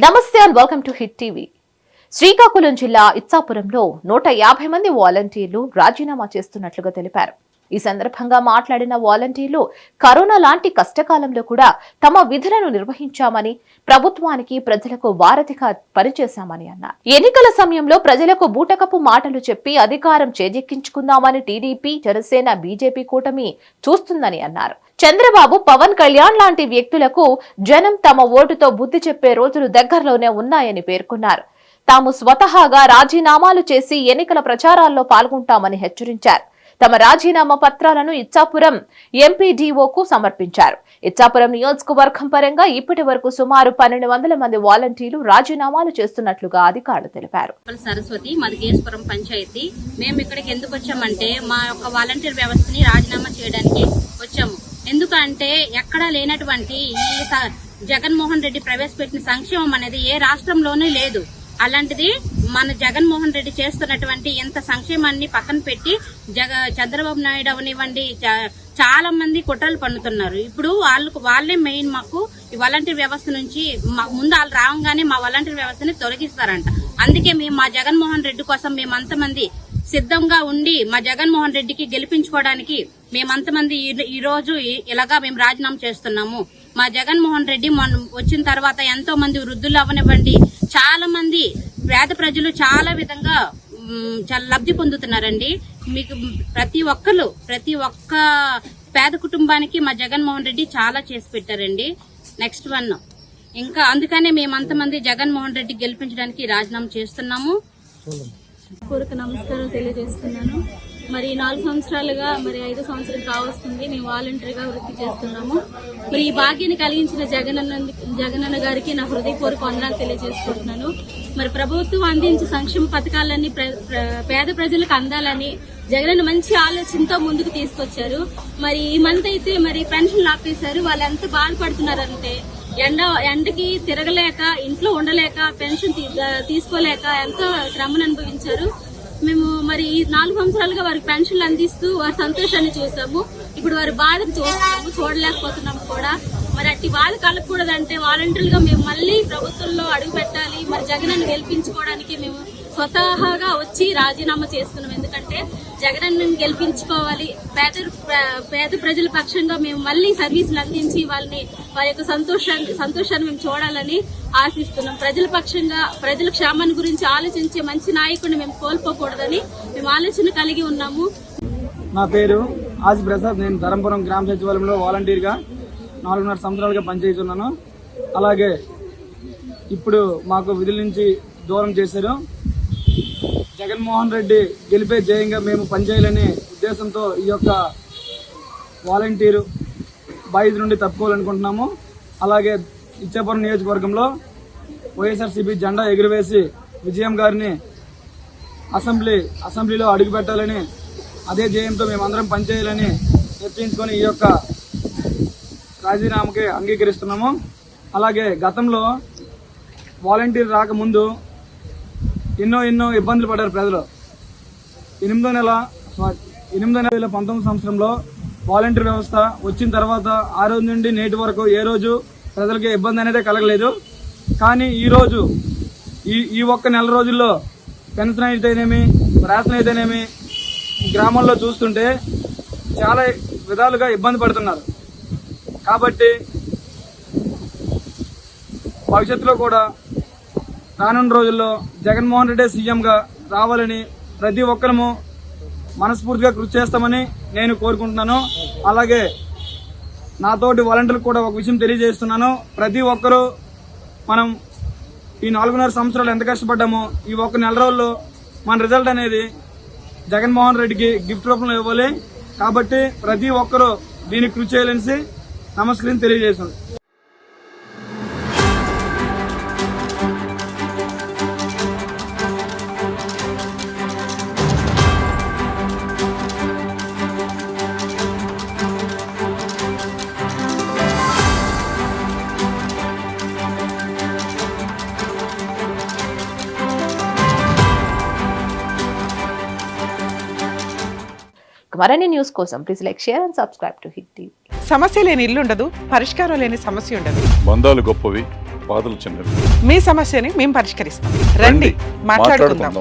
నమస్తే and welcome to hit TV. Srikakulam జిల్లా ఇచ్చాపురంలో 150 మంది వాలంటీర్లు రాజీనామా చేస్తున్నట్లుగా తెలిపారు. ఈ సందర్భంగా మాట్లాడిన వాలంటీర్లు కరోనా లాంటి కష్టకాలంలో కూడా తమ విధులను నిర్వహించామని, ప్రభుత్వానికి ప్రజలకు వారధిగా పనిచేశామని అన్నారు. ఎన్నికల సమయంలో ప్రజలకు బూటకపు మాటలు చెప్పి అధికారం చేజెక్కించుకుందామని టీడీపీ, జనసేన, బీజేపీ కూటమి చూస్తుందని అన్నారు. చంద్రబాబు, పవన్ కళ్యాణ్ లాంటి వ్యక్తులకు జనం తమ ఓటుతో బుద్ధి చెప్పే రోజులు దగ్గరలోనే ఉన్నాయని పేర్కొన్నారు. తాము స్వతహాగా రాజీనామాలు చేసి ఎన్నికల ప్రచారాల్లో పాల్గొంటామని హెచ్చరించారు. తమ రాజీనామా పత్రాలను ఇచ్చాపురం ఎంపీడీఓకు సమర్పించారు. ఇచ్చాపురం నియోజకవర్గం పరంగా ఇప్పటి వరకు సుమారు 1200 మంది వాలంటీర్లు రాజీనామాలు చేస్తున్నట్లుగా అధికారులు తెలిపారు. సరస్వతి, మాది కేశపురం పంచాయతీ. మేము ఇక్కడికి ఎందుకు వచ్చామంటే మా యొక్క వాలంటీర్ వ్యవస్థని రాజీనామా చేయడానికి వచ్చాము. ఎందుకంటే ఎక్కడా లేనటువంటి ఈ జగన్మోహన్ రెడ్డి ప్రవేశపెట్టిన సంక్షేమం అనేది ఏ రాష్ట్రంలోనూ లేదు. అలాంటిది మన జగన్మోహన్ రెడ్డి చేస్తున్నటువంటి ఎంత సంక్షేమాన్ని పక్కన పెట్టి చంద్రబాబు నాయుడు అవనివ్వండి చాలా మంది కుట్రలు పన్నుతున్నారు. ఇప్పుడు వాళ్ళే మెయిన్ మాకు ఈ వాలంటీర్ వ్యవస్థ నుంచి ముందు వాళ్ళు రాగానే మా వాలంటీర్ వ్యవస్థని తొలగిస్తారంట. అందుకే మేము మా జగన్మోహన్ రెడ్డి కోసం మేమంతమంది సిద్ధంగా ఉండి మా జగన్మోహన్ రెడ్డికి గెలిపించుకోవడానికి మేమంతమంది ఈ రోజు ఇలాగా మేము రాజీనామా చేస్తున్నాము. మా జగన్మోహన్ రెడ్డి వచ్చిన తర్వాత ఎంతో మంది వృద్ధులు అవనివ్వండి, చాలా మంది పేద ప్రజలు చాలా విధంగా చాలా లబ్ధి పొందుతున్నారండి. మీకు ప్రతి ఒక్క పేద కుటుంబానికి మా జగన్మోహన్ రెడ్డి చాలా చేసి పెట్టారండి. నెక్స్ట్ వన్ ఇంకా అందుకనే మేమంతమంది జగన్మోహన్ రెడ్డి గెలిపించడానికి రాజీనామా చేస్తున్నాము. పూర్వక నమస్కారం తెలియజేస్తున్నాను. మరి 4 సంవత్సరాలుగా 5 సంవత్సరం కావస్తుంది మేము వాలంటీర్గా వృత్తి చేస్తున్నాము. మరి ఈ భాగ్యాన్ని కలిగించిన జగనన్న గారికి నా హృదయపూర్వక వందనాలు తెలియజేసుకుంటున్నాను. మరి ప్రభుత్వం అందించే సంక్షేమ పథకాలన్నీ పేద ప్రజలకు అందాలని జగనన్న మంచి ఆలోచనతో ముందుకు తీసుకొచ్చారు. మరి ఈ మంత్ అయితే పెన్షన్లు ఆపేశారు. వాళ్ళు ఎంత బాధపడుతున్నారంటే ఎండకి తిరగలేక, ఇంట్లో ఉండలేక, పెన్షన్ తీసుకోలేక ఎంతో శ్రమను అనుభవించారు. మేము ఈ 4 సంవత్సరాలుగా వారికి పెన్షన్లు అందిస్తూ వారి సంతోషాన్ని చూసాము. ఇప్పుడు వారి బాధను చూడలేకపోతున్నాము కూడా. అట్టి బాధ కలగకూడదంటే వాలంటీర్లుగా మేము మళ్ళీ ప్రభుత్వంలో అడుగు పెట్టాలి. జగనన్ను గెలిపించుకోవడానికి మేము స్వతహాగా వచ్చి రాజీనామా చేస్తున్నాం. ఎందుకంటే జగనన్నను గెలిపించుకోవాలి. పేద ప్రజల పక్షంగా మేము మళ్ళీ సర్వీసులు అందించి వారి యొక్క సంతోషాన్ని మేము చూడాలని ఆశిస్తున్నాం. ప్రజల పక్షంగా ప్రజల క్షేమాన్ని గురించి ఆలోచించే మంచి నాయకుడిని మేము కోల్పోకూడదని మేము ఆలోచన కలిగి ఉన్నాము. నా పేరు ఆజి ప్రసాద్. నేను ధరంపురం గ్రామ సచివాలయంలో వాలంటీర్గా 4.5 సంవత్సరాలుగా పనిచేస్తున్నాను. అలాగే ఇప్పుడు మాకు విధుల నుంచి దూరం చేశారు. జగన్మోహన్ రెడ్డి గెలిపే జయంగా మేము పనిచేయాలనే ఉద్దేశంతో ఈ యొక్క వాలంటీరు బాధ్యత నుండి తప్పుకోవాలనుకుంటున్నాము. అలాగే ఇచ్చాపురం నియోజకవర్గంలో వైఎస్ఆర్సీపీ జెండా ఎగురవేసి విజయం గారిని అసెంబ్లీలో అడుగుపెట్టాలని, అదే జయంతో మేమందరం పనిచేయాలని నిర్ణయించుకొని ఈ యొక్క రాజీనామాకి అంగీకరిస్తున్నాము. అలాగే గతంలో వాలంటీర్ రాకముందు ఎన్నో ఇబ్బందులు పడ్డారు ప్రజలు. 8వ నెల 2019 సంవత్సరంలో వాలంటీర్ వ్యవస్థ వచ్చిన తర్వాత ఆ రోజు నుండి నేటి వరకు ఏ రోజు ప్రజలకి ఇబ్బంది అనేది కలగలేదు. కానీ ఈరోజు ఈ ఒక్క నెల రోజుల్లో పెన్షన్ అయితేనేమి, రేషన్ అయితేనేమి గ్రామాల్లో చూస్తుంటే చాలా విధాలుగా ఇబ్బంది పడుతున్నారు. కాబట్టి భవిష్యత్తులో కూడా రానున్న రోజుల్లో జగన్మోహన్ రెడ్డి సీఎంగా రావాలని ప్రతి ఒక్కరము మనస్ఫూర్తిగా కృషి చేస్తామని నేను కోరుకుంటున్నాను. అలాగే నాతోటి వాలంటీర్లకు కూడా ఒక విషయం తెలియజేస్తున్నాను. ప్రతి ఒక్కరూ మనం ఈ 4.5 సంవత్సరాలు ఎంత కష్టపడ్డామో ఈ ఒక్క నెల రోజుల్లో మన రిజల్ట్ అనేది జగన్మోహన్ రెడ్డికి గిఫ్ట్ రూపంలో ఇవ్వాలి. కాబట్టి ప్రతి ఒక్కరూ దీనికి కృషి చేయాలని నమస్కారం తెలియజేశాను. మరిన్ని న్యూస్ కోసం please like, share and subscribe to hit TV. సమస్య లేని ఇల్లు ఉండదు, పరిష్కారం లేని సమస్య ఉండదు. బంధాలు గొప్పవి, బాధలు చిన్నవి. మీ సమస్యని మేము పరిష్కరిస్తాం. రండి, మాట్లాడుకుందాం.